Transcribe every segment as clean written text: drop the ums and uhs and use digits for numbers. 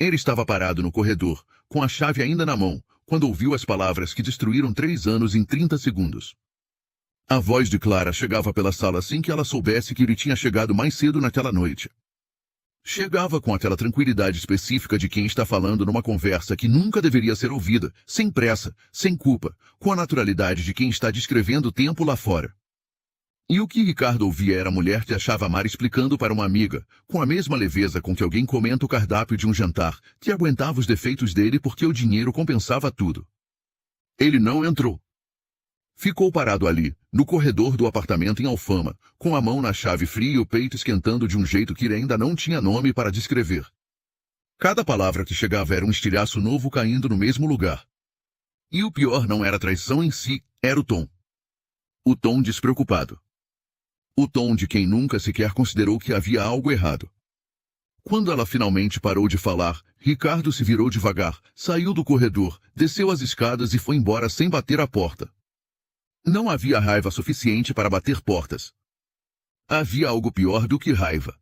Ele estava parado no corredor, com a chave ainda na mão, quando ouviu as palavras que destruíram 3 anos em 30 segundos. A voz de Clara chegava pela sala assim que ela soubesse que ele tinha chegado mais cedo naquela noite. Chegava com aquela tranquilidade específica de quem está falando numa conversa que nunca deveria ser ouvida, sem pressa, sem culpa, com a naturalidade de quem está descrevendo o tempo lá fora. E o que Ricardo ouvia era a mulher que achava amar explicando para uma amiga, com a mesma leveza com que alguém comenta o cardápio de um jantar, que aguentava os defeitos dele porque o dinheiro compensava tudo. Ele não entrou. Ficou parado ali, no corredor do apartamento em Alfama, com a mão na chave fria e o peito esquentando de um jeito que ele ainda não tinha nome para descrever. Cada palavra que chegava era um estilhaço novo caindo no mesmo lugar. E o pior não era a traição em si, era o tom. O tom despreocupado. O tom de quem nunca sequer considerou que havia algo errado. Quando ela finalmente parou de falar, Ricardo se virou devagar, saiu do corredor, desceu as escadas e foi embora sem bater a porta. Não havia raiva suficiente para bater portas. Havia algo pior do que raiva.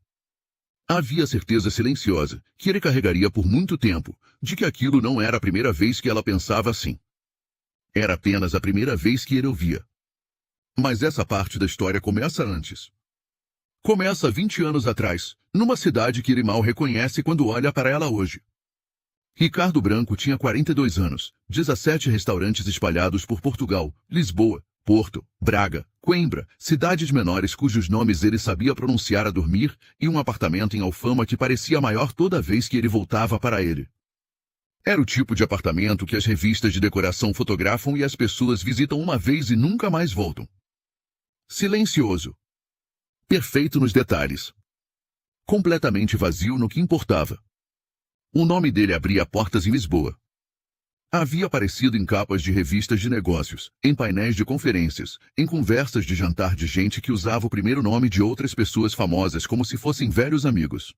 Havia certeza silenciosa, que ele carregaria por muito tempo, de que aquilo não era a primeira vez que ela pensava assim. Era apenas a primeira vez que ele ouvia. Mas essa parte da história começa antes. Começa 20 anos atrás, numa cidade que ele mal reconhece quando olha para ela hoje. Ricardo Branco tinha 42 anos, 17 restaurantes espalhados por Portugal, Lisboa, Porto, Braga, Coimbra, cidades menores cujos nomes ele sabia pronunciar a dormir, e um apartamento em Alfama que parecia maior toda vez que ele voltava para ele. Era o tipo de apartamento que as revistas de decoração fotografam e as pessoas visitam uma vez e nunca mais voltam. Silencioso. Perfeito nos detalhes. Completamente vazio no que importava. O nome dele abria portas em Lisboa. Havia aparecido em capas de revistas de negócios, em painéis de conferências, em conversas de jantar de gente que usava o primeiro nome de outras pessoas famosas como se fossem velhos amigos.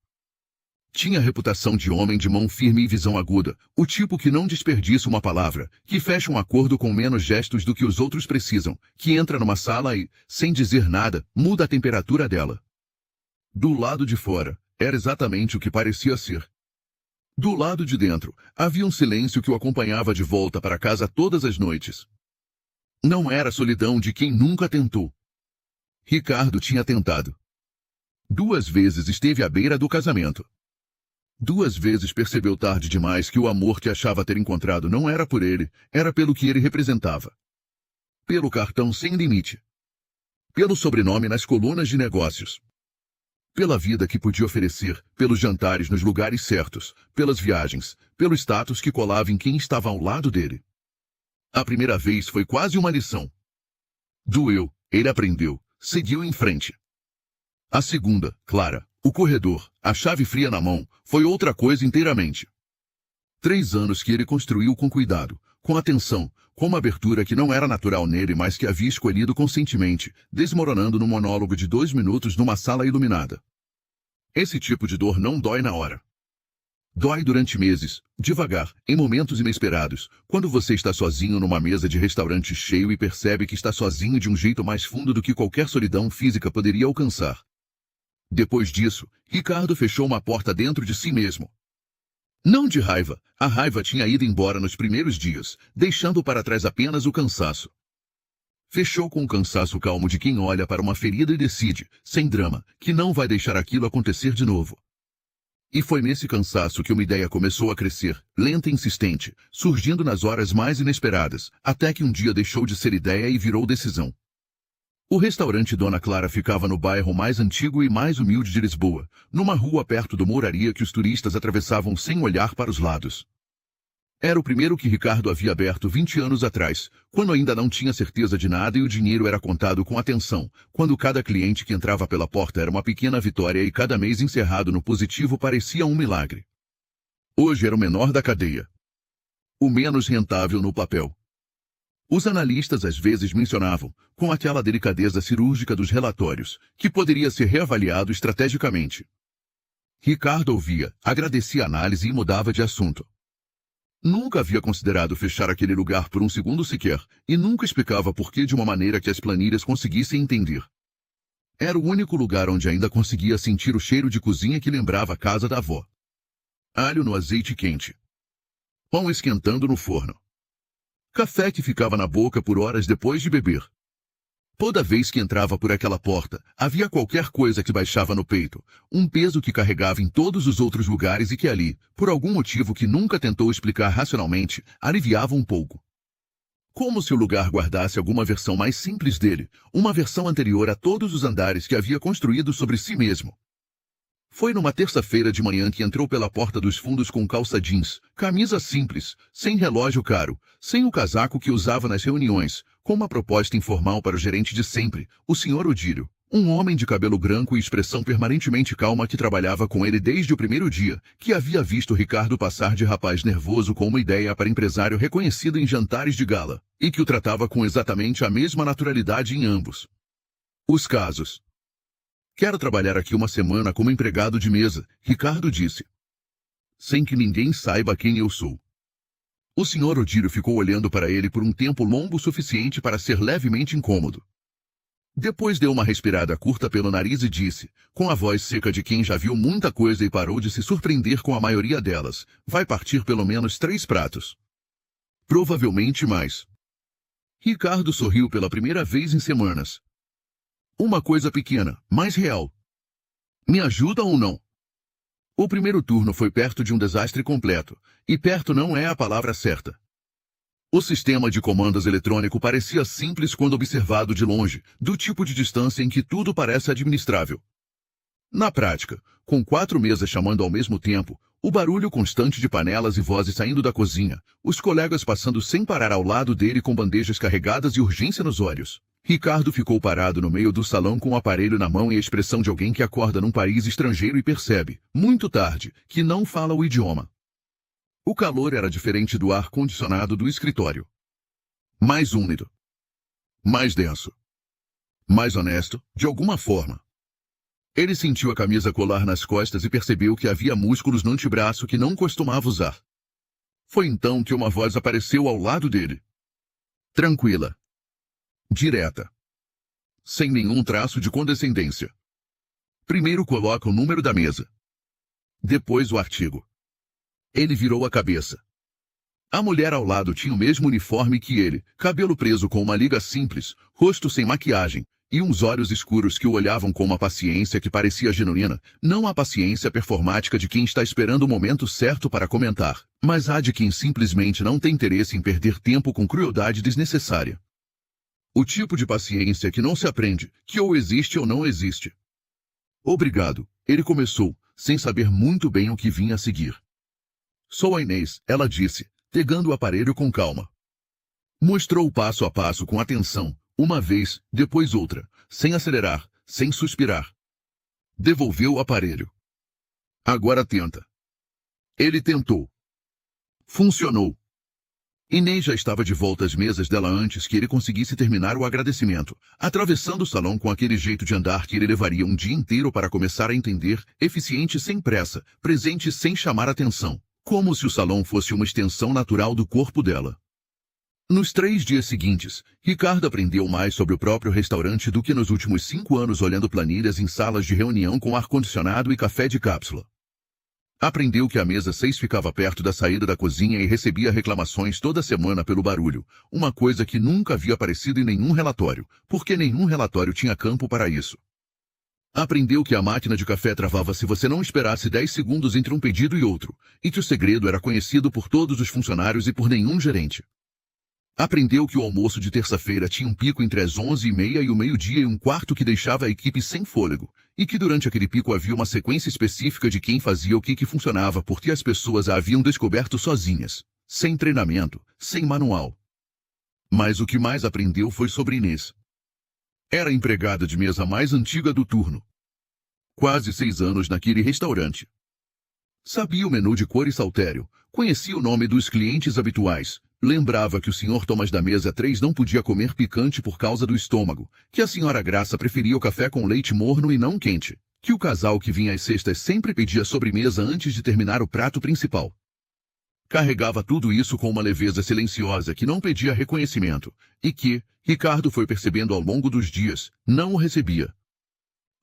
Tinha a reputação de homem de mão firme e visão aguda, o tipo que não desperdiça uma palavra, que fecha um acordo com menos gestos do que os outros precisam, que entra numa sala e, sem dizer nada, muda a temperatura dela. Do lado de fora, era exatamente o que parecia ser. Do lado de dentro, havia um silêncio que o acompanhava de volta para casa todas as noites. Não era a solidão de quem nunca tentou. Ricardo tinha tentado. 2 vezes esteve à beira do casamento. 2 vezes percebeu tarde demais que o amor que achava ter encontrado não era por ele, era pelo que ele representava. Pelo cartão sem limite. Pelo sobrenome nas colunas de negócios. Pela vida que podia oferecer, pelos jantares nos lugares certos, pelas viagens, pelo status que colava em quem estava ao lado dele. A primeira vez foi quase uma lição. Doeu, ele aprendeu, seguiu em frente. A segunda, Clara, o corredor, a chave fria na mão, foi outra coisa inteiramente. 3 anos que ele construiu com cuidado, com atenção, com uma abertura que não era natural nele, mas que havia escolhido conscientemente, desmoronando num monólogo de 2 minutos numa sala iluminada. Esse tipo de dor não dói na hora. Dói durante meses, devagar, em momentos inesperados, quando você está sozinho numa mesa de restaurante cheio e percebe que está sozinho de um jeito mais fundo do que qualquer solidão física poderia alcançar. Depois disso, Ricardo fechou uma porta dentro de si mesmo. Não de raiva, a raiva tinha ido embora nos primeiros dias, deixando para trás apenas o cansaço. Fechou com o cansaço calmo de quem olha para uma ferida e decide, sem drama, que não vai deixar aquilo acontecer de novo. E foi nesse cansaço que uma ideia começou a crescer, lenta e insistente, surgindo nas horas mais inesperadas, até que um dia deixou de ser ideia e virou decisão. O restaurante Dona Clara ficava no bairro mais antigo e mais humilde de Lisboa, numa rua perto do Mouraria que os turistas atravessavam sem olhar para os lados. Era o primeiro que Ricardo havia aberto 20 anos atrás, quando ainda não tinha certeza de nada e o dinheiro era contado com atenção, quando cada cliente que entrava pela porta era uma pequena vitória e cada mês encerrado no positivo parecia um milagre. Hoje era o menor da cadeia. O menos rentável no papel. Os analistas às vezes mencionavam, com aquela delicadeza cirúrgica dos relatórios, que poderia ser reavaliado estrategicamente. Ricardo ouvia, agradecia a análise e mudava de assunto. Nunca havia considerado fechar aquele lugar por um segundo sequer, e nunca explicava por que de uma maneira que as planilhas conseguissem entender. Era o único lugar onde ainda conseguia sentir o cheiro de cozinha que lembrava a casa da avó. Alho no azeite quente. Pão esquentando no forno. Café que ficava na boca por horas depois de beber. Toda vez que entrava por aquela porta, havia qualquer coisa que baixava no peito, um peso que carregava em todos os outros lugares e que ali, por algum motivo que nunca tentou explicar racionalmente, aliviava um pouco. Como se o lugar guardasse alguma versão mais simples dele, uma versão anterior a todos os andares que havia construído sobre si mesmo. Foi numa terça-feira de manhã que entrou pela porta dos fundos com calça jeans, camisa simples, sem relógio caro, sem o casaco que usava nas reuniões, com uma proposta informal para o gerente de sempre, o Sr. Odílio, um homem de cabelo branco e expressão permanentemente calma que trabalhava com ele desde o primeiro dia, que havia visto Ricardo passar de rapaz nervoso com uma ideia para empresário reconhecido em jantares de gala, e que o tratava com exatamente a mesma naturalidade em ambos os casos. Quero trabalhar aqui uma semana como empregado de mesa, Ricardo disse. Sem que ninguém saiba quem eu sou. O Sr. Odílio ficou olhando para ele por um tempo longo o suficiente para ser levemente incômodo. Depois deu uma respirada curta pelo nariz e disse, com a voz seca de quem já viu muita coisa e parou de se surpreender com a maioria delas, vai partir pelo menos 3 pratos. Provavelmente mais. Ricardo sorriu pela primeira vez em semanas. Uma coisa pequena, mas real. Me ajuda ou não? O primeiro turno foi perto de um desastre completo, e perto não é a palavra certa. O sistema de comandos eletrônico parecia simples quando observado de longe, do tipo de distância em que tudo parece administrável. Na prática, com 4 mesas chamando ao mesmo tempo, o barulho constante de panelas e vozes saindo da cozinha, os colegas passando sem parar ao lado dele com bandejas carregadas e urgência nos olhos. Ricardo ficou parado no meio do salão com o aparelho na mão e a expressão de alguém que acorda num país estrangeiro e percebe, muito tarde, que não fala o idioma. O calor era diferente do ar-condicionado do escritório. Mais úmido. Mais denso. Mais honesto, de alguma forma. Ele sentiu a camisa colar nas costas e percebeu que havia músculos no antebraço que não costumava usar. Foi então que uma voz apareceu ao lado dele. Tranquila. Direta. Sem nenhum traço de condescendência. Primeiro coloca o número da mesa. Depois o artigo. Ele virou a cabeça. A mulher ao lado tinha o mesmo uniforme que ele, cabelo preso com uma liga simples, rosto sem maquiagem, e uns olhos escuros que o olhavam com uma paciência que parecia genuína, não a paciência performática de quem está esperando o momento certo para comentar, mas a de quem simplesmente não tem interesse em perder tempo com crueldade desnecessária. O tipo de paciência que não se aprende, que ou existe ou não existe. Obrigado, ele começou, sem saber muito bem o que vinha a seguir. Sou a Inês, ela disse, pegando o aparelho com calma. Mostrou o passo a passo com atenção, uma vez, depois outra, sem acelerar, sem suspirar. Devolveu o aparelho. Agora tenta. Ele tentou. Funcionou. Inês já estava de volta às mesas dela antes que ele conseguisse terminar o agradecimento, atravessando o salão com aquele jeito de andar que ele levaria um dia inteiro para começar a entender, eficiente sem pressa, presente sem chamar atenção, como se o salão fosse uma extensão natural do corpo dela. Nos 3 dias seguintes, Ricardo aprendeu mais sobre o próprio restaurante do que nos últimos 5 anos olhando planilhas em salas de reunião com ar-condicionado e café de cápsula. Aprendeu que a mesa 6 ficava perto da saída da cozinha e recebia reclamações toda semana pelo barulho, uma coisa que nunca havia aparecido em nenhum relatório, porque nenhum relatório tinha campo para isso. Aprendeu que a máquina de café travava se você não esperasse 10 segundos entre um pedido e outro, e que o segredo era conhecido por todos os funcionários e por nenhum gerente. Aprendeu que o almoço de terça-feira tinha um pico entre as 11h30 e o 12h15 que deixava a equipe sem fôlego, e que durante aquele pico havia uma sequência específica de quem fazia o que funcionava porque as pessoas a haviam descoberto sozinhas, sem treinamento, sem manual. Mas o que mais aprendeu foi sobre Inês. Era a empregada de mesa mais antiga do turno. Quase 6 anos naquele restaurante. Sabia o menu de cor e saltério, conhecia o nome dos clientes habituais, lembrava que o Sr. Thomas da mesa 3 não podia comer picante por causa do estômago, que a Sra. Graça preferia o café com leite morno e não quente, que o casal que vinha às sextas sempre pedia sobremesa antes de terminar o prato principal. Carregava tudo isso com uma leveza silenciosa que não pedia reconhecimento, e que, Ricardo foi percebendo ao longo dos dias, não o recebia.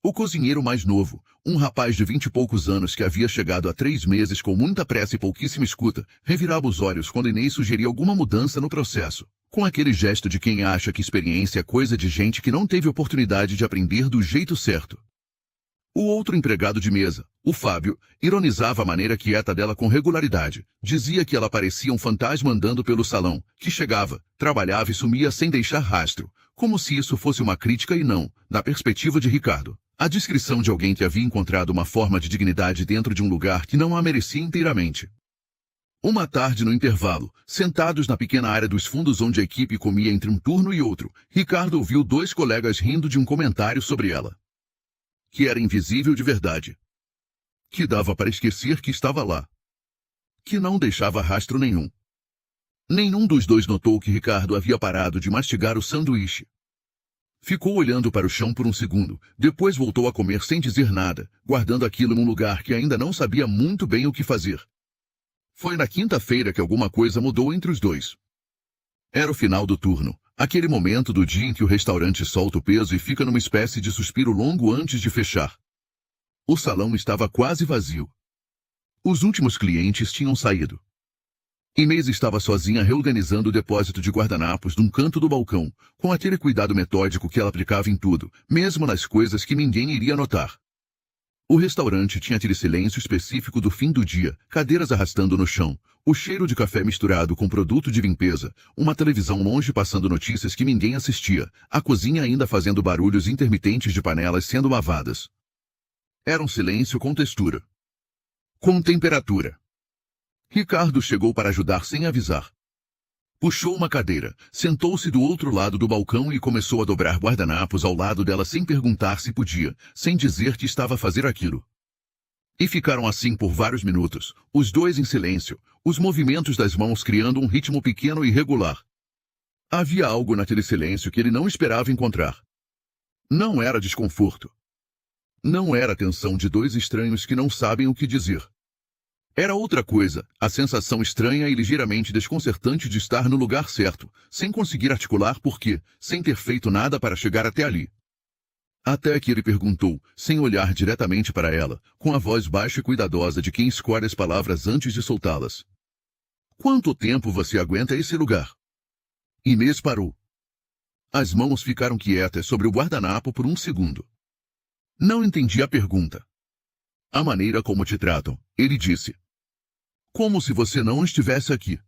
O cozinheiro mais novo, um rapaz de 20 e poucos anos que havia chegado há 3 meses com muita pressa e pouquíssima escuta, revirava os olhos quando Inês sugeria alguma mudança no processo, com aquele gesto de quem acha que experiência é coisa de gente que não teve oportunidade de aprender do jeito certo. O outro empregado de mesa, o Fábio, ironizava a maneira quieta dela com regularidade. Dizia que ela parecia um fantasma andando pelo salão, que chegava, trabalhava e sumia sem deixar rastro, como se isso fosse uma crítica e não, na perspectiva de Ricardo, a descrição de alguém que havia encontrado uma forma de dignidade dentro de um lugar que não a merecia inteiramente. Uma tarde no intervalo, sentados na pequena área dos fundos onde a equipe comia entre um turno e outro, Ricardo ouviu 2 colegas rindo de um comentário sobre ela. Que era invisível de verdade. Que dava para esquecer que estava lá. Que não deixava rastro nenhum. Nenhum dos 2 notou que Ricardo havia parado de mastigar o sanduíche. Ficou olhando para o chão por um segundo, depois voltou a comer sem dizer nada, guardando aquilo num lugar que ainda não sabia muito bem o que fazer. Foi na quinta-feira que alguma coisa mudou entre os 2. Era o final do turno, aquele momento do dia em que o restaurante solta o peso e fica numa espécie de suspiro longo antes de fechar. O salão estava quase vazio. Os últimos clientes tinham saído. Inês estava sozinha reorganizando o depósito de guardanapos num canto do balcão, com aquele cuidado metódico que ela aplicava em tudo, mesmo nas coisas que ninguém iria notar. O restaurante tinha aquele silêncio específico do fim do dia, cadeiras arrastando no chão, o cheiro de café misturado com produto de limpeza, uma televisão longe passando notícias que ninguém assistia, a cozinha ainda fazendo barulhos intermitentes de panelas sendo lavadas. Era um silêncio com textura. Com temperatura. Ricardo chegou para ajudar sem avisar. Puxou uma cadeira, sentou-se do outro lado do balcão e começou a dobrar guardanapos ao lado dela sem perguntar se podia, sem dizer que estava a fazer aquilo. E ficaram assim por vários minutos, os 2 em silêncio, os movimentos das mãos criando um ritmo pequeno e regular. Havia algo naquele silêncio que ele não esperava encontrar. Não era desconforto. Não era a tensão de 2 estranhos que não sabem o que dizer. Era outra coisa, a sensação estranha e ligeiramente desconcertante de estar no lugar certo, sem conseguir articular porquê, sem ter feito nada para chegar até ali. Até que ele perguntou, sem olhar diretamente para ela, com a voz baixa e cuidadosa de quem escolhe as palavras antes de soltá-las. Quanto tempo você aguenta esse lugar? Inês parou. As mãos ficaram quietas sobre o guardanapo por um segundo. Não entendi a pergunta. A maneira como te tratam, ele disse. Como se você não estivesse aqui.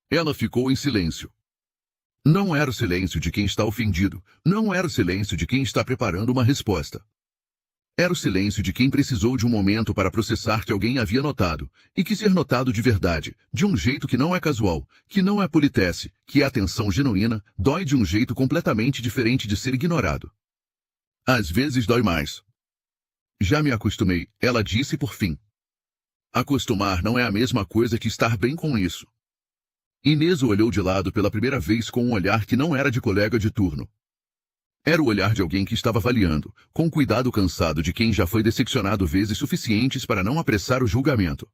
Ela ficou em silêncio. Não era o silêncio de quem está ofendido, não era o silêncio de quem está preparando uma resposta. Era o silêncio de quem precisou de um momento para processar que alguém havia notado, e que ser notado de verdade, de um jeito que não é casual, que não é politesse, que é atenção genuína, dói de um jeito completamente diferente de ser ignorado. Às vezes dói mais. Já me acostumei, ela disse por fim. Acostumar não é a mesma coisa que estar bem com isso. Inês o olhou de lado pela primeira vez com um olhar que não era de colega de turno. Era o olhar de alguém que estava avaliando, com cuidado cansado de quem já foi decepcionado vezes suficientes para não apressar o julgamento.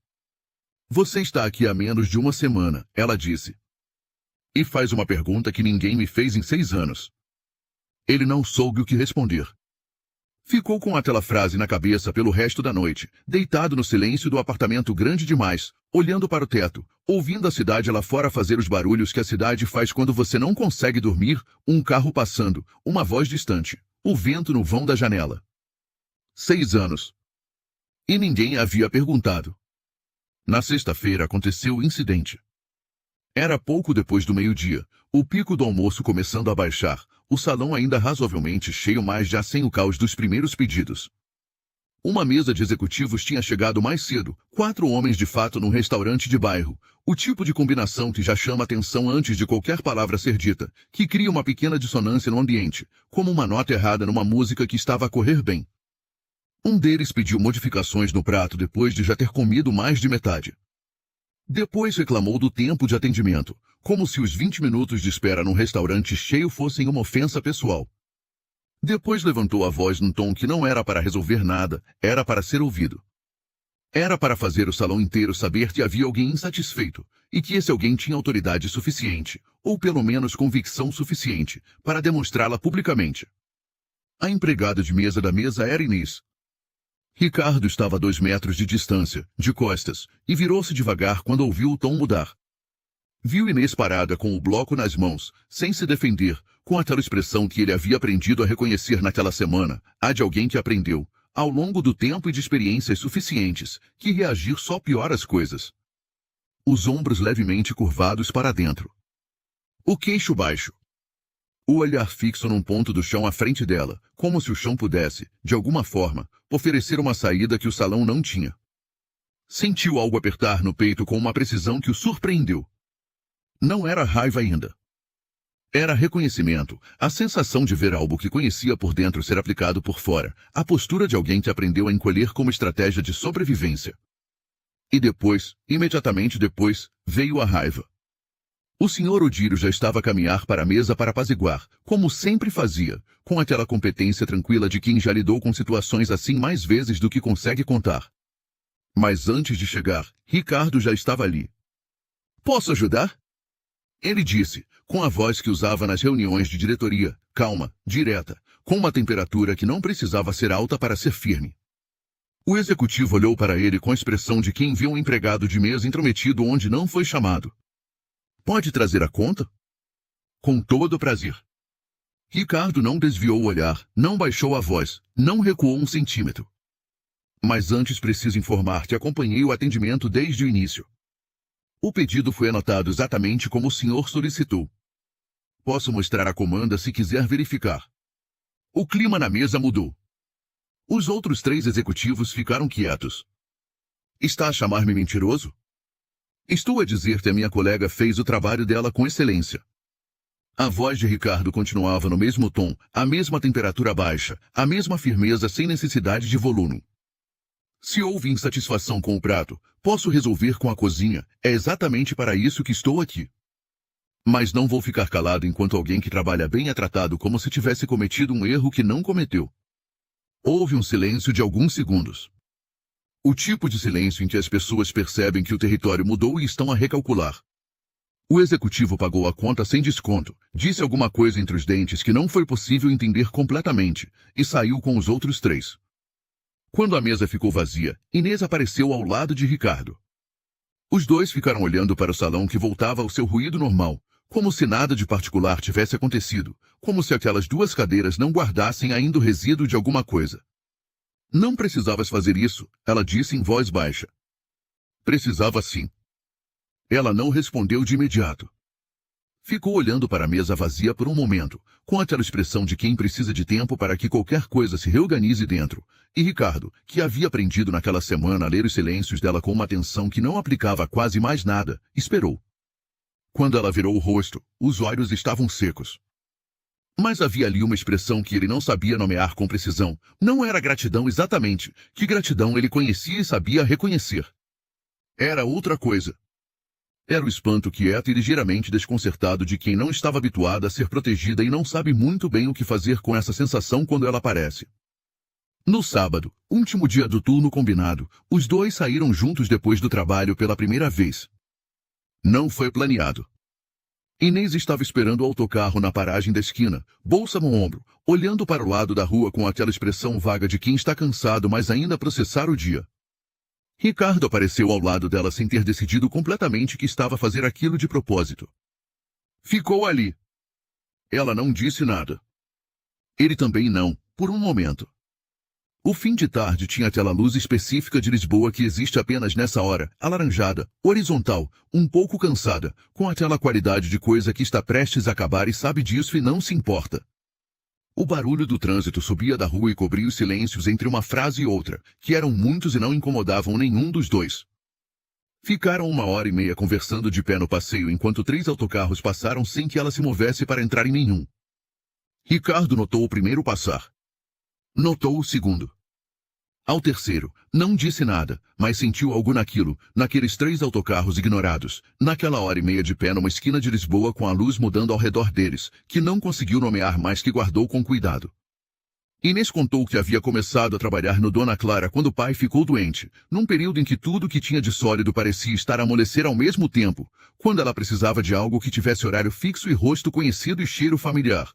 Você está aqui há menos de uma semana, ela disse. E faz uma pergunta que ninguém me fez em 6 anos. Ele não soube o que responder. Ficou com aquela frase na cabeça pelo resto da noite, deitado no silêncio do apartamento grande demais, olhando para o teto, ouvindo a cidade lá fora fazer os barulhos que a cidade faz quando você não consegue dormir, um carro passando, uma voz distante, o vento no vão da janela. 6 anos. E ninguém havia perguntado. Na sexta-feira aconteceu o incidente. Era pouco depois do meio-dia, o pico do almoço começando a baixar, o salão ainda razoavelmente cheio mas já sem o caos dos primeiros pedidos. Uma mesa de executivos tinha chegado mais cedo, 4 homens de fato num restaurante de bairro, o tipo de combinação que já chama atenção antes de qualquer palavra ser dita, que cria uma pequena dissonância no ambiente, como uma nota errada numa música que estava a correr bem. Um deles pediu modificações no prato depois de já ter comido mais de metade. Depois reclamou do tempo de atendimento, como se os 20 minutos de espera num restaurante cheio fossem uma ofensa pessoal. Depois levantou a voz num tom que não era para resolver nada, era para ser ouvido. Era para fazer o salão inteiro saber que havia alguém insatisfeito, e que esse alguém tinha autoridade suficiente, ou pelo menos convicção suficiente, para demonstrá-la publicamente. A empregada de mesa da mesa era Inês. Ricardo estava a 2 metros de distância, de costas, e virou-se devagar quando ouviu o tom mudar. Viu Inês parada com o bloco nas mãos, sem se defender, com aquela expressão que ele havia aprendido a reconhecer naquela semana, a de alguém que aprendeu, ao longo do tempo e de experiências suficientes, que reagir só piora as coisas. Os ombros levemente curvados para dentro. O queixo baixo. O olhar fixo num ponto do chão à frente dela, como se o chão pudesse, de alguma forma, oferecer uma saída que o salão não tinha. Sentiu algo apertar no peito com uma precisão que o surpreendeu. Não era raiva ainda. Era reconhecimento, a sensação de ver algo que conhecia por dentro ser aplicado por fora, a postura de alguém que aprendeu a encolher como estratégia de sobrevivência. E depois, imediatamente depois, veio a raiva. O Sr. Odílio já estava a caminhar para a mesa para apaziguar, como sempre fazia, com aquela competência tranquila de quem já lidou com situações assim mais vezes do que consegue contar. Mas antes de chegar, Ricardo já estava ali. "Posso ajudar?" Ele disse, com a voz que usava nas reuniões de diretoria, calma, direta, com uma temperatura que não precisava ser alta para ser firme. O executivo olhou para ele com a expressão de quem viu um empregado de mesa intrometido onde não foi chamado. "Pode trazer a conta?" "Com todo prazer." Ricardo não desviou o olhar, não baixou a voz, não recuou um centímetro. "Mas antes preciso informar que acompanhei o atendimento desde o início. O pedido foi anotado exatamente como o senhor solicitou. Posso mostrar a comanda se quiser verificar." O clima na mesa mudou. Os outros 3 executivos ficaram quietos. "Está a chamar-me mentiroso?" "Estou a dizer que a minha colega fez o trabalho dela com excelência." A voz de Ricardo continuava no mesmo tom, a mesma temperatura baixa, a mesma firmeza sem necessidade de volume. "Se houve insatisfação com o prato, posso resolver com a cozinha, é exatamente para isso que estou aqui. Mas não vou ficar calado enquanto alguém que trabalha bem é tratado como se tivesse cometido um erro que não cometeu." Houve um silêncio de alguns segundos. O tipo de silêncio em que as pessoas percebem que o território mudou e estão a recalcular. O executivo pagou a conta sem desconto, disse alguma coisa entre os dentes que não foi possível entender completamente, e saiu com os outros 3. Quando a mesa ficou vazia, Inês apareceu ao lado de Ricardo. Os dois ficaram olhando para o salão que voltava ao seu ruído normal, como se nada de particular tivesse acontecido, como se aquelas 2 cadeiras não guardassem ainda o resíduo de alguma coisa. "Não precisavas fazer isso", ela disse em voz baixa. "Precisava sim." Ela não respondeu de imediato. Ficou olhando para a mesa vazia por um momento, com aquela expressão de quem precisa de tempo para que qualquer coisa se reorganize dentro, e Ricardo, que havia aprendido naquela semana a ler os silêncios dela com uma atenção que não aplicava a quase mais nada, esperou. Quando ela virou o rosto, os olhos estavam secos. Mas havia ali uma expressão que ele não sabia nomear com precisão. Não era gratidão exatamente, que gratidão ele conhecia e sabia reconhecer. Era outra coisa. Era o espanto quieto e ligeiramente desconcertado de quem não estava habituada a ser protegida e não sabe muito bem o que fazer com essa sensação quando ela aparece. No sábado, último dia do turno combinado, os 2 saíram juntos depois do trabalho pela primeira vez. Não foi planeado. Inês estava esperando o autocarro na paragem da esquina, bolsa no ombro, olhando para o lado da rua com aquela expressão vaga de quem está cansado mas ainda a processar o dia. Ricardo apareceu ao lado dela sem ter decidido completamente que estava a fazer aquilo de propósito. Ficou ali. Ela não disse nada. Ele também não, por um momento. O fim de tarde tinha aquela luz específica de Lisboa que existe apenas nessa hora, alaranjada, horizontal, um pouco cansada, com aquela qualidade de coisa que está prestes a acabar e sabe disso e não se importa. O barulho do trânsito subia da rua e cobria os silêncios entre uma frase e outra, que eram muitos e não incomodavam nenhum dos 2. Ficaram 1h30 conversando de pé no passeio enquanto 3 autocarros passaram sem que ela se movesse para entrar em nenhum. Ricardo notou o primeiro passar. Notou o segundo. Ao terceiro, não disse nada, mas sentiu algo naquilo, naqueles 3 autocarros ignorados, naquela 1h30 de pé numa esquina de Lisboa com a luz mudando ao redor deles, que não conseguiu nomear mais que guardou com cuidado. Inês contou que havia começado a trabalhar no Dona Clara quando o pai ficou doente, num período em que tudo que tinha de sólido parecia estar a amolecer ao mesmo tempo, quando ela precisava de algo que tivesse horário fixo e rosto conhecido e cheiro familiar.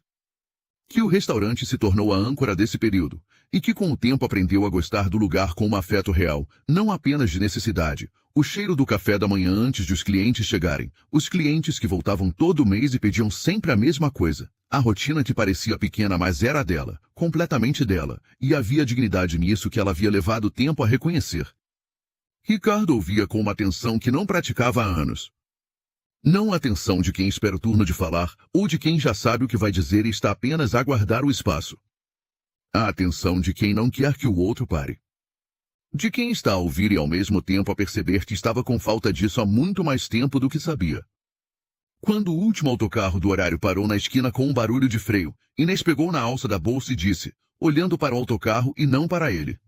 Que o restaurante se tornou a âncora desse período, e que com o tempo aprendeu a gostar do lugar com um afeto real, não apenas de necessidade. O cheiro do café da manhã antes de os clientes chegarem, os clientes que voltavam todo mês e pediam sempre a mesma coisa. A rotina que parecia pequena, mas era dela, completamente dela, e havia dignidade nisso que ela havia levado tempo a reconhecer. Ricardo ouvia com uma atenção que não praticava há anos. Não a atenção de quem espera o turno de falar, ou de quem já sabe o que vai dizer e está apenas a aguardar o espaço. A atenção de quem não quer que o outro pare. De quem está a ouvir e ao mesmo tempo a perceber que estava com falta disso há muito mais tempo do que sabia. Quando o último autocarro do horário parou na esquina com um barulho de freio, Inês pegou na alça da bolsa e disse, olhando para o autocarro e não para ele.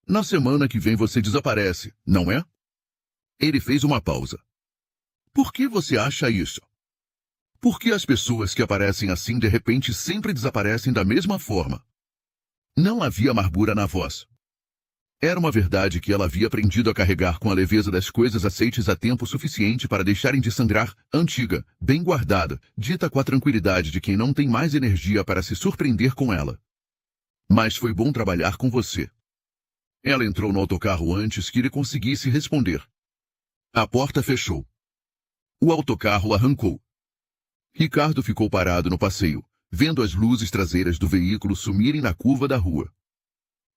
Na semana que vem você desaparece, não é? Ele fez uma pausa. Por que você acha isso? Por que as pessoas que aparecem assim de repente sempre desaparecem da mesma forma? Não havia amargura na voz. Era uma verdade que ela havia aprendido a carregar com a leveza das coisas aceites há tempo suficiente para deixarem de sangrar, antiga, bem guardada, dita com a tranquilidade de quem não tem mais energia para se surpreender com ela. Mas foi bom trabalhar com você. Ela entrou no autocarro antes que ele conseguisse responder. A porta fechou. O autocarro arrancou. Ricardo ficou parado no passeio, vendo as luzes traseiras do veículo sumirem na curva da rua.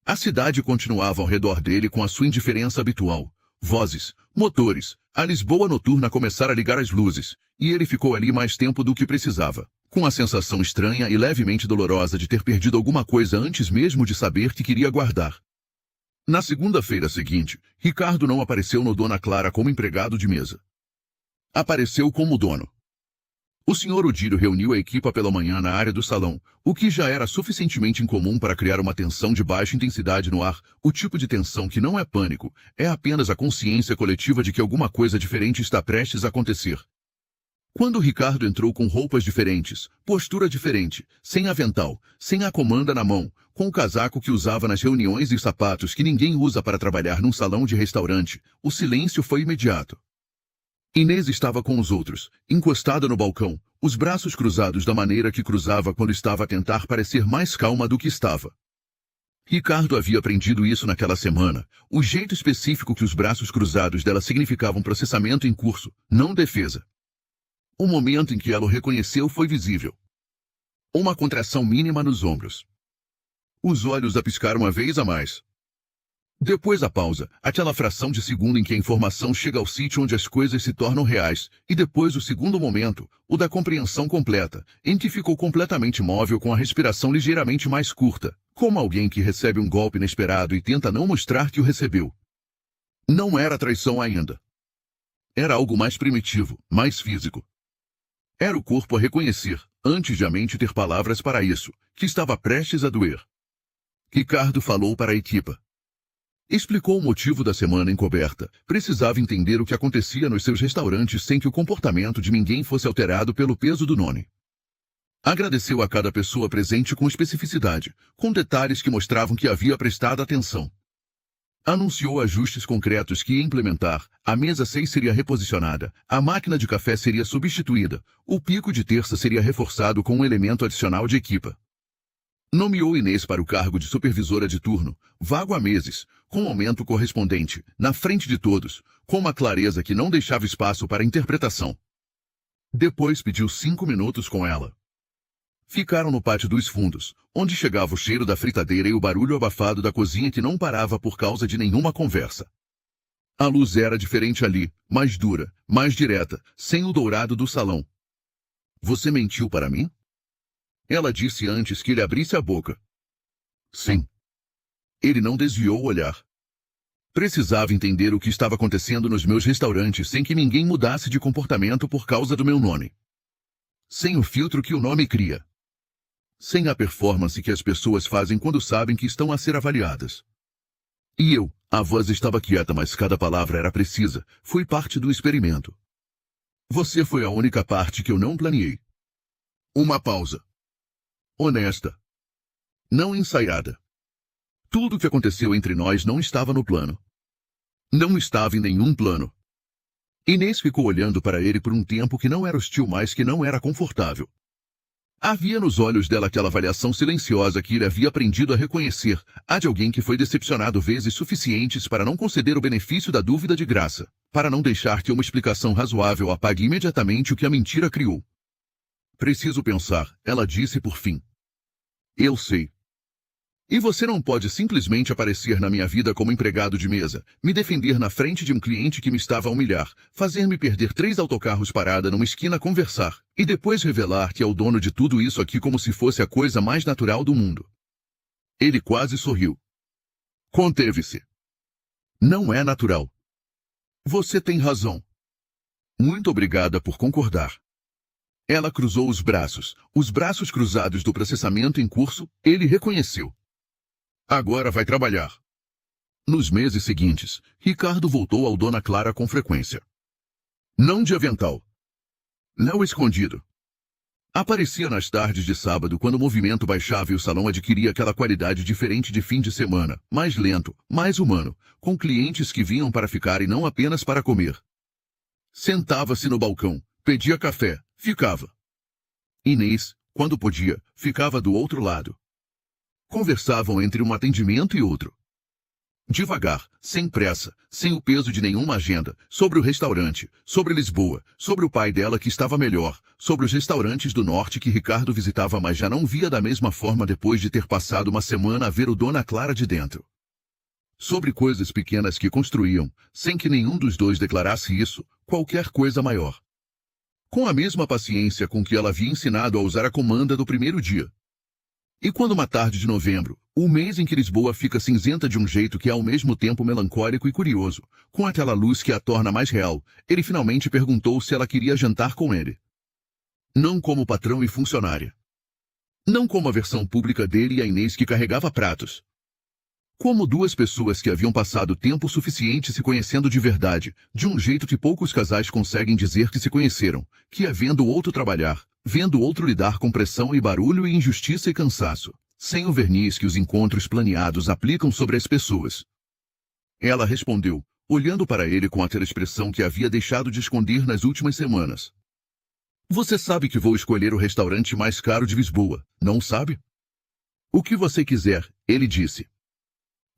A cidade continuava ao redor dele com a sua indiferença habitual. Vozes, motores, a Lisboa noturna começara a ligar as luzes, e ele ficou ali mais tempo do que precisava, com a sensação estranha e levemente dolorosa de ter perdido alguma coisa antes mesmo de saber que queria guardar. Na segunda-feira seguinte, Ricardo não apareceu no Dona Clara como empregado de mesa. Apareceu como dono. O Sr. Odílio reuniu a equipa pela manhã na área do salão, o que já era suficientemente incomum para criar uma tensão de baixa intensidade no ar, o tipo de tensão que não é pânico, é apenas a consciência coletiva de que alguma coisa diferente está prestes a acontecer. Quando Ricardo entrou com roupas diferentes, postura diferente, sem avental, sem a comanda na mão, com o casaco que usava nas reuniões e sapatos que ninguém usa para trabalhar num salão de restaurante, o silêncio foi imediato. Inês estava com os outros, encostada no balcão, os braços cruzados da maneira que cruzava quando estava a tentar parecer mais calma do que estava. Ricardo havia aprendido isso naquela semana, o jeito específico que os braços cruzados dela significavam processamento em curso, não defesa. O momento em que ela o reconheceu foi visível. Uma contração mínima nos ombros. Os olhos a piscaram uma vez a mais. Depois a pausa, aquela fração de segundo em que a informação chega ao sítio onde as coisas se tornam reais, e depois o segundo momento, o da compreensão completa, em que ficou completamente imóvel com a respiração ligeiramente mais curta, como alguém que recebe um golpe inesperado e tenta não mostrar que o recebeu. Não era traição ainda. Era algo mais primitivo, mais físico. Era o corpo a reconhecer, antes de a mente ter palavras para isso, que estava prestes a doer. Ricardo falou para a equipa. Explicou o motivo da semana encoberta. Precisava entender o que acontecia nos seus restaurantes sem que o comportamento de ninguém fosse alterado pelo peso do nome. Agradeceu a cada pessoa presente com especificidade, com detalhes que mostravam que havia prestado atenção. Anunciou ajustes concretos que ia implementar, a mesa 6 seria reposicionada, a máquina de café seria substituída, o pico de terça seria reforçado com um elemento adicional de equipa. Nomeou Inês para o cargo de supervisora de turno, vago há meses, com aumento correspondente, na frente de todos, com uma clareza que não deixava espaço para interpretação. Depois pediu 5 minutos com ela. Ficaram no pátio dos fundos, onde chegava o cheiro da fritadeira e o barulho abafado da cozinha que não parava por causa de nenhuma conversa. A luz era diferente ali, mais dura, mais direta, sem o dourado do salão. Você mentiu para mim? Ela disse antes que ele abrisse a boca. Sim. Ele não desviou o olhar. Precisava entender o que estava acontecendo nos meus restaurantes sem que ninguém mudasse de comportamento por causa do meu nome. Sem o filtro que o nome cria. Sem a performance que as pessoas fazem quando sabem que estão a ser avaliadas. E eu, a voz estava quieta, mas cada palavra era precisa, foi parte do experimento. Você foi a única parte que eu não planeei. Uma pausa. Honesta. Não ensaiada. Tudo o que aconteceu entre nós não estava no plano. Não estava em nenhum plano. Inês ficou olhando para ele por um tempo que não era hostil, mas que não era confortável. Havia nos olhos dela aquela avaliação silenciosa que ele havia aprendido a reconhecer, a de alguém que foi decepcionado vezes suficientes para não conceder o benefício da dúvida de graça, para não deixar que uma explicação razoável apague imediatamente o que a mentira criou. Preciso pensar, ela disse por fim. Eu sei. E você não pode simplesmente aparecer na minha vida como empregado de mesa, me defender na frente de um cliente que me estava a humilhar, fazer-me perder 3 autocarros parada numa esquina a conversar, e depois revelar que é o dono de tudo isso aqui como se fosse a coisa mais natural do mundo. Ele quase sorriu. Conteve-se. Não é natural. Você tem razão. Muito obrigada por concordar. Ela cruzou os braços cruzados do processamento em curso, ele reconheceu. Agora vai trabalhar. Nos meses seguintes, Ricardo voltou ao Dona Clara com frequência. Não de avental. Não escondido. Aparecia nas tardes de sábado quando o movimento baixava e o salão adquiria aquela qualidade diferente de fim de semana, mais lento, mais humano, com clientes que vinham para ficar e não apenas para comer. Sentava-se no balcão, pedia café, ficava. Inês, quando podia, ficava do outro lado. Conversavam entre um atendimento e outro. Devagar, sem pressa, sem o peso de nenhuma agenda, sobre o restaurante, sobre Lisboa, sobre o pai dela que estava melhor, sobre os restaurantes do norte que Ricardo visitava mas já não via da mesma forma depois de ter passado uma semana a ver o Dona Clara de dentro. Sobre coisas pequenas que construíam, sem que nenhum dos dois declarasse isso, qualquer coisa maior. Com a mesma paciência com que ela havia ensinado a usar a comanda do primeiro dia. E quando uma tarde de novembro, o mês em que Lisboa fica cinzenta de um jeito que é ao mesmo tempo melancólico e curioso, com aquela luz que a torna mais real, ele finalmente perguntou se ela queria jantar com ele. Não como patrão e funcionária. Não como a versão pública dele e a Inês que carregava pratos. Como 2 pessoas que haviam passado tempo suficiente se conhecendo de verdade, de um jeito que poucos casais conseguem dizer que se conheceram, que é vendo o outro trabalhar, vendo o outro lidar com pressão e barulho e injustiça e cansaço, sem o verniz que os encontros planeados aplicam sobre as pessoas. Ela respondeu, olhando para ele com aquela expressão que havia deixado de esconder nas últimas semanas. Você sabe que vou escolher o restaurante mais caro de Lisboa, não sabe? O que você quiser, ele disse.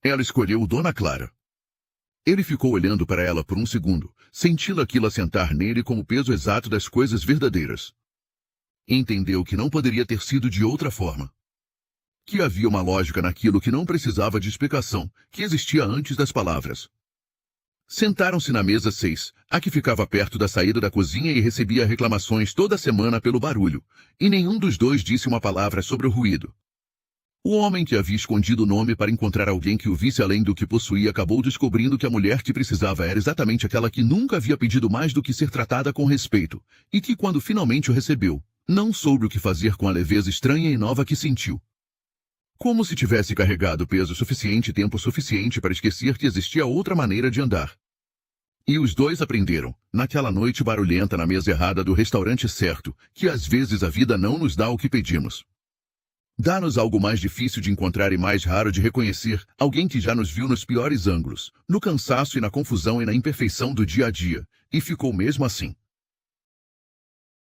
Ela escolheu o Dona Clara. Ele ficou olhando para ela por um segundo, sentindo aquilo assentar nele como o peso exato das coisas verdadeiras. Entendeu que não poderia ter sido de outra forma. Que havia uma lógica naquilo que não precisava de explicação, que existia antes das palavras. Sentaram-se na mesa 6, a que ficava perto da saída da cozinha e recebia reclamações toda semana pelo barulho, e nenhum dos dois disse uma palavra sobre o ruído. O homem que havia escondido o nome para encontrar alguém que o visse além do que possuía acabou descobrindo que a mulher que precisava era exatamente aquela que nunca havia pedido mais do que ser tratada com respeito, e que quando finalmente o recebeu, não soube o que fazer com a leveza estranha e nova que sentiu. Como se tivesse carregado peso suficiente e tempo suficiente para esquecer que existia outra maneira de andar. E os dois aprenderam, naquela noite barulhenta na mesa errada do restaurante certo, que às vezes a vida não nos dá o que pedimos. Dá-nos algo mais difícil de encontrar e mais raro de reconhecer, alguém que já nos viu nos piores ângulos, no cansaço e na confusão e na imperfeição do dia a dia, e ficou mesmo assim.